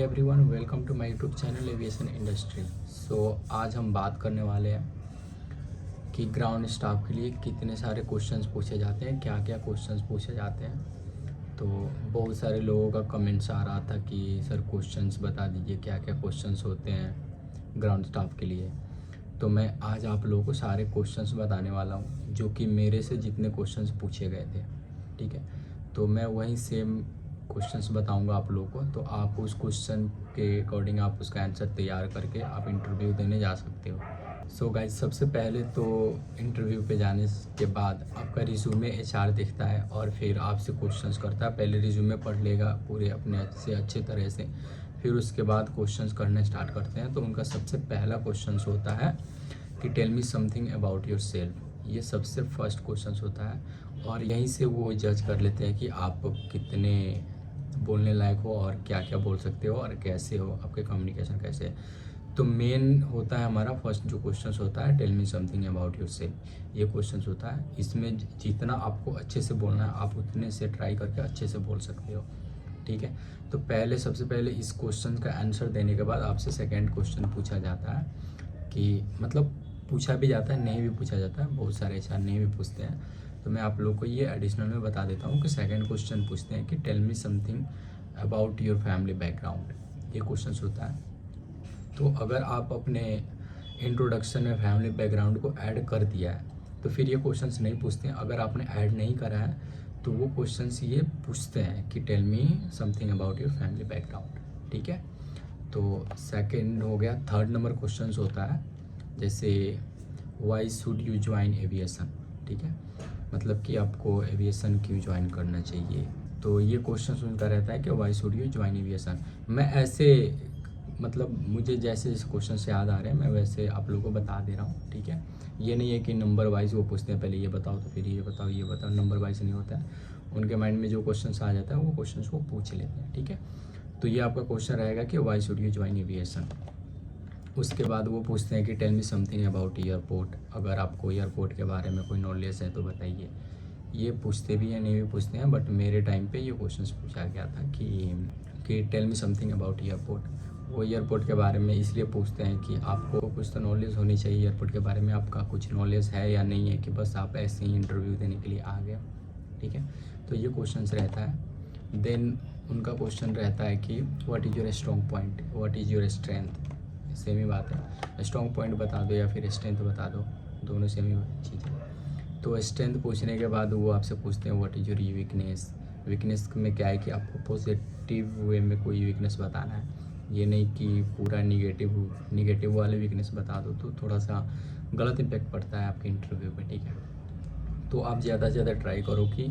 Everyone, welcome to my YouTube channel aviation industry. आज हम बात करने वाले हैं कि ग्राउंड स्टाफ के लिए कितने सारे क्वेश्चंस पूछे जाते हैं, क्या क्या क्वेश्चंस पूछे जाते हैं। तो बहुत सारे लोगों का कमेंट्स आ रहा था कि सर क्वेश्चंस बता दीजिए, क्या क्या क्वेश्चंस होते हैं ग्राउंड स्टाफ के लिए। तो मैं आज आप लोगों को सारे क्वेश्चंस बताने वाला हूँ जो कि मेरे से जितने क्वेश्चंस पूछे गए थे। ठीक है, तो मैं वही सेम क्वेश्चंस बताऊंगा आप लोगों को, तो आप उस क्वेश्चन के अकॉर्डिंग आप उसका आंसर तैयार करके आप इंटरव्यू देने जा सकते हो। गाइस, सबसे पहले तो इंटरव्यू पे जाने के बाद आपका रिज्यूमे एचआर देखता है और फिर आपसे क्वेश्चंस करता है। पहले रिज्यूमे पढ़ लेगा पूरे अपने से अच्छे तरह से, फिर उसके बाद क्वेश्चंस करने स्टार्ट करते हैं। तो उनका सबसे पहला क्वेश्चंस होता है कि tell me something about yourself. ये सबसे फर्स्ट क्वेश्चंस होता है और यहीं से वो जज कर लेते हैं कि आप कितने बोलने लायक हो और क्या क्या बोल सकते हो और कैसे हो, आपके कम्युनिकेशन कैसे है। तो मेन होता है हमारा फर्स्ट जो क्वेश्चंस होता है, tell me something about yourself. ये क्वेश्चंस होता है, इसमें जितना आपको अच्छे से बोलना है आप उतने से ट्राई करके अच्छे से बोल सकते हो। ठीक है, तो सबसे पहले इस क्वेश्चन का आंसर देने के बाद आपसे सेकेंड क्वेश्चन पूछा जाता है कि मतलब पूछा भी जाता है, नहीं भी पूछा जाता है, बहुत सारे एचआर नहीं भी पूछते हैं। तो मैं आप लोग को ये एडिशनल में बता देता हूँ कि सेकंड क्वेश्चन पूछते हैं कि tell me something about your family background. ये क्वेश्चन होता है। तो अगर आप अपने इंट्रोडक्शन में फैमिली बैकग्राउंड को ऐड कर दिया है तो फिर ये क्वेश्चंस नहीं पूछते हैं। अगर आपने ऐड नहीं करा है तो वो क्वेश्चंस ये पूछते हैं कि tell me something about your family background. ठीक है, तो सेकंड हो गया। थर्ड नंबर क्वेश्चन होता है जैसे Y should you join aviation. ठीक है, मतलब कि आपको एविएशन क्यों ज्वाइन करना चाहिए। तो ये क्वेश्चन उनका रहता है कि why should you join aviation. मैं ऐसे मतलब मुझे जैसे इस क्वेश्चन से याद आ रहे हैं मैं वैसे आप लोगों को बता दे रहा हूँ। ठीक है, ये नहीं है कि नंबर वाइज वो पूछते हैं पहले ये बताओ तो फिर ये बताओ ये बताओ, नंबर वाइज नहीं होता है। उनके माइंड में जो क्वेश्चन आ जाता है वो क्वेश्चन वो पूछ लेते हैं। ठीक है, तो ये आपका क्वेश्चन रहेगा कि why should you join aviation. उसके बाद वो पूछते हैं कि tell me something about airport. अगर आपको एयरपोर्ट के बारे में कोई नॉलेज है तो बताइए। ये पूछते भी हैं नहीं भी पूछते हैं, बट मेरे टाइम पे ये क्वेश्चन पूछा गया था कि tell me something about airport. वो एयरपोर्ट के बारे में इसलिए पूछते हैं कि आपको कुछ तो नॉलेज होनी चाहिए एयरपोर्ट के बारे में। आपका कुछ नॉलेज है या नहीं है कि बस आप ऐसे ही इंटरव्यू देने के लिए आ गए। ठीक है, तो ये क्वेश्चन रहता है। देन उनका क्वेश्चन रहता है कि what is your strong point, what is your strength. Same ही बात है, स्ट्रॉन्ग पॉइंट बता दो या फिर स्ट्रेंथ बता दो, दोनों सेम ही चीज़ है। तो स्ट्रेंथ पूछने के बाद वो आपसे पूछते हैं what is your weakness. Weakness में क्या है कि आपको पॉजिटिव वे में कोई वीकनेस बताना है, ये नहीं कि पूरा निगेटिव वाले वीकनेस बता दो तो थोड़ा सा गलत इम्पैक्ट पड़ता है आपके इंटरव्यू पे। ठीक है, तो आप ज़्यादा से ज़्यादा ट्राई करो कि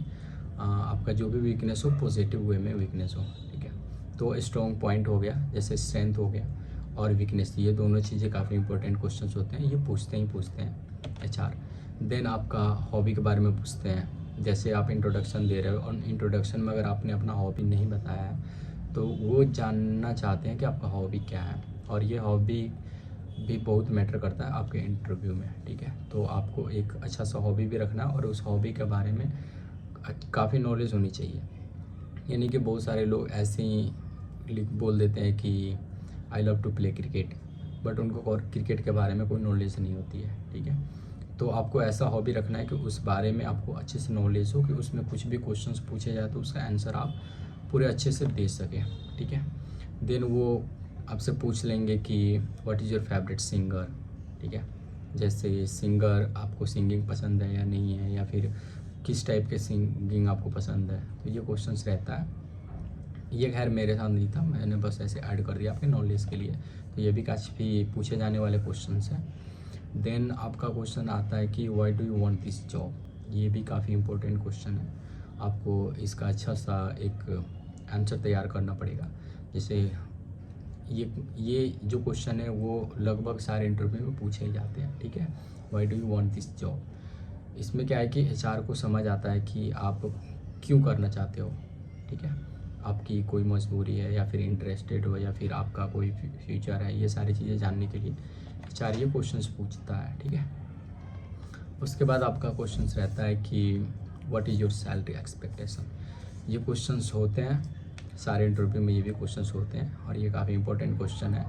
आपका जो भी वीकनेस हो पॉजिटिव वे में वीकनेस हो। ठीक है, तो स्ट्रॉन्ग पॉइंट हो गया, जैसे स्ट्रेंथ हो गया और वीकनेस, ये दोनों चीज़ें काफ़ी इंपॉर्टेंट क्वेश्चन होते हैं, ये पूछते हैं एचआर। देन आपका हॉबी के बारे में पूछते हैं। जैसे आप इंट्रोडक्शन दे रहे हो और इंट्रोडक्शन में अगर आपने अपना हॉबी नहीं बताया है तो वो जानना चाहते हैं कि आपका हॉबी क्या है, और ये हॉबी भी बहुत मैटर करता है आपके इंटरव्यू में। ठीक है, तो आपको एक अच्छा सा हॉबी भी रखना और उस हॉबी के बारे में काफ़ी नॉलेज होनी चाहिए। यानी कि बहुत सारे लोग ऐसे ही बोल देते हैं कि I love to play cricket, but उनको और क्रिकेट के बारे में कोई नॉलेज नहीं होती है। ठीक है, तो आपको ऐसा हॉबी रखना है कि उस बारे में आपको अच्छे से नॉलेज हो कि उसमें कुछ भी क्वेश्चंस पूछे जाए तो उसका आंसर आप पूरे अच्छे से दे सकें। ठीक है, देन वो आपसे पूछ लेंगे कि what is your favourite singer. ठीक है, जैसे सिंगर आपको सिंगिंग पसंद है या नहीं है, या फिर किस टाइप के सिंगिंग आपको पसंद है, तो ये क्वेश्चंस रहता है। ये खैर मेरे साथ नहीं था, मैंने बस ऐसे ऐड कर दिया आपके नॉलेज के लिए। तो ये भी काफ़ी पूछे जाने वाले क्वेश्चंस हैं। देन आपका क्वेश्चन आता है कि why do you want this job. ये भी काफ़ी इंपॉर्टेंट क्वेश्चन है, आपको इसका अच्छा सा एक आंसर तैयार करना पड़ेगा। जैसे ये जो क्वेश्चन है वो लगभग सारे इंटरव्यू में पूछे ही जाते हैं। ठीक है, why do you want this job. इसमें क्या है कि एचआर को समझ आता है कि आप क्यों करना चाहते हो। ठीक है, आपकी कोई मजबूरी है या फिर इंटरेस्टेड हो या फिर आपका कोई फ्यूचर है, ये सारी चीज़ें जानने के लिए एचआर ये क्वेश्चंस पूछता है। ठीक है, उसके बाद आपका क्वेश्चंस रहता है कि what is your salary expectation. ये क्वेश्चंस होते हैं सारे इंटरव्यू में ये भी क्वेश्चंस होते हैं और ये काफ़ी इंपॉर्टेंट क्वेश्चन है,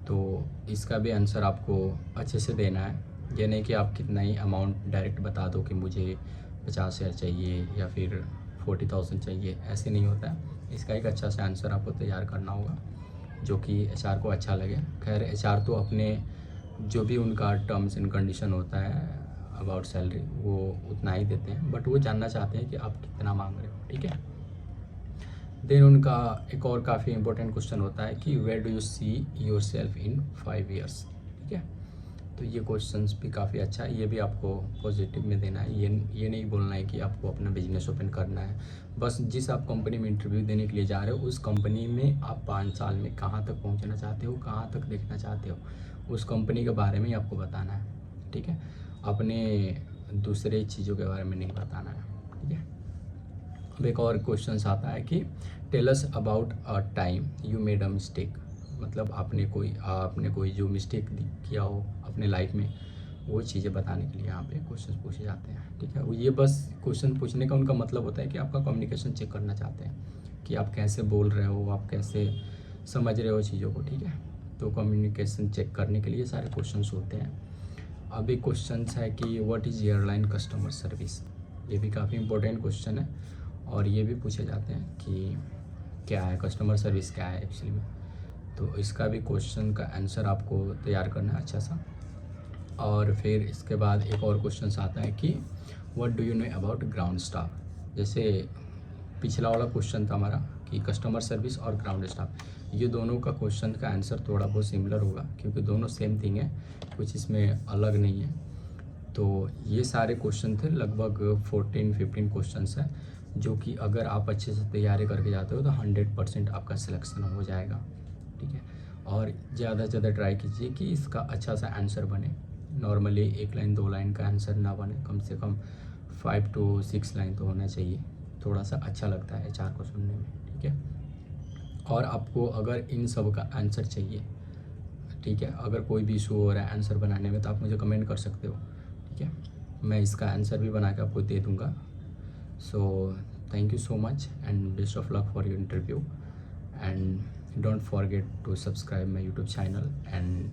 तो इसका भी आंसर आपको अच्छे से देना है। ये नहीं कि आप कितना ही अमाउंट डायरेक्ट बता दो कि मुझे 50,000 चाहिए या फिर 40,000 चाहिए, ऐसे नहीं होता है। इसका एक अच्छा सा आंसर आपको तैयार करना होगा जो कि एचआर को अच्छा लगे। खैर एचआर तो अपने जो भी उनका टर्म्स एंड कंडीशन होता है अबाउट सैलरी वो उतना ही देते हैं, बट वो जानना चाहते हैं कि आप कितना मांग रहे हो, ठीक है। देन उनका एक और काफ़ी इंपॉर्टेंट क्वेश्चन होता है कि where do you see yourself in 5 years, ठीक है। तो ये क्वेश्चंस भी काफ़ी अच्छा है, ये भी आपको पॉजिटिव में देना है। ये नहीं बोलना है कि आपको अपना बिजनेस ओपन करना है। बस जिस आप कंपनी में इंटरव्यू देने के लिए जा रहे हो उस कंपनी में आप 5 साल में कहाँ तक पहुँचना चाहते हो, कहाँ तक देखना चाहते हो, उस कंपनी के बारे में ही आपको बताना है, ठीक है। अपने दूसरे चीज़ों के बारे में नहीं बताना है, ठीक है। अब एक और क्वेश्चन आता है कि tell us about a time you made a mistake, मतलब आपने कोई जो मिस्टेक किया हो अपने लाइफ में, वो चीज़ें बताने के लिए यहाँ पे क्वेश्चन पूछे जाते हैं, ठीक है। ये बस क्वेश्चन पूछने का उनका मतलब होता है कि आपका कम्युनिकेशन चेक करना चाहते हैं कि आप कैसे बोल रहे हो, आप कैसे समझ रहे हो चीज़ों को, ठीक है। तो कम्युनिकेशन चेक करने के लिए सारे क्वेश्चंस होते हैं। अब एक क्वेश्चन है कि what is airline customer service, ये भी काफ़ी इंपॉर्टेंट क्वेश्चन है और ये भी पूछे जाते हैं कि क्या है कस्टमर सर्विस, क्या है एक्चुअली में। तो इसका भी क्वेश्चन का आंसर आपको तैयार करना है अच्छा सा। और फिर इसके बाद एक और क्वेश्चन आता है कि what do you know about ground staff. जैसे पिछला वाला क्वेश्चन था हमारा कि कस्टमर सर्विस और ग्राउंड स्टाफ, ये दोनों का क्वेश्चन का आंसर थोड़ा बहुत सिमिलर होगा क्योंकि दोनों सेम थिंग है, कुछ इसमें अलग नहीं है। तो ये सारे क्वेश्चन थे, लगभग 14-15 क्वेश्चंस हैं जो कि अगर आप अच्छे से तैयारी करके जाते हो तो 100% आपका सिलेक्शन हो जाएगा, ठीक है। और ज़्यादा से ज़्यादा ट्राई कीजिए कि इसका अच्छा सा आंसर बने। नॉर्मली 1 लाइन 2 लाइन का आंसर ना बने, कम से कम 5 to 6 लाइन तो होना चाहिए, थोड़ा सा अच्छा लगता है एचआर को सुनने में, ठीक है। और आपको अगर इन सब का आंसर चाहिए, ठीक है, अगर कोई भी इशू हो रहा है आंसर बनाने में तो आप मुझे कमेंट कर सकते हो, ठीक है। मैं इसका आंसर भी बना के आपको दे दूँगा। So thank you so much and best of luck for your interview and don't forget to subscribe my YouTube channel and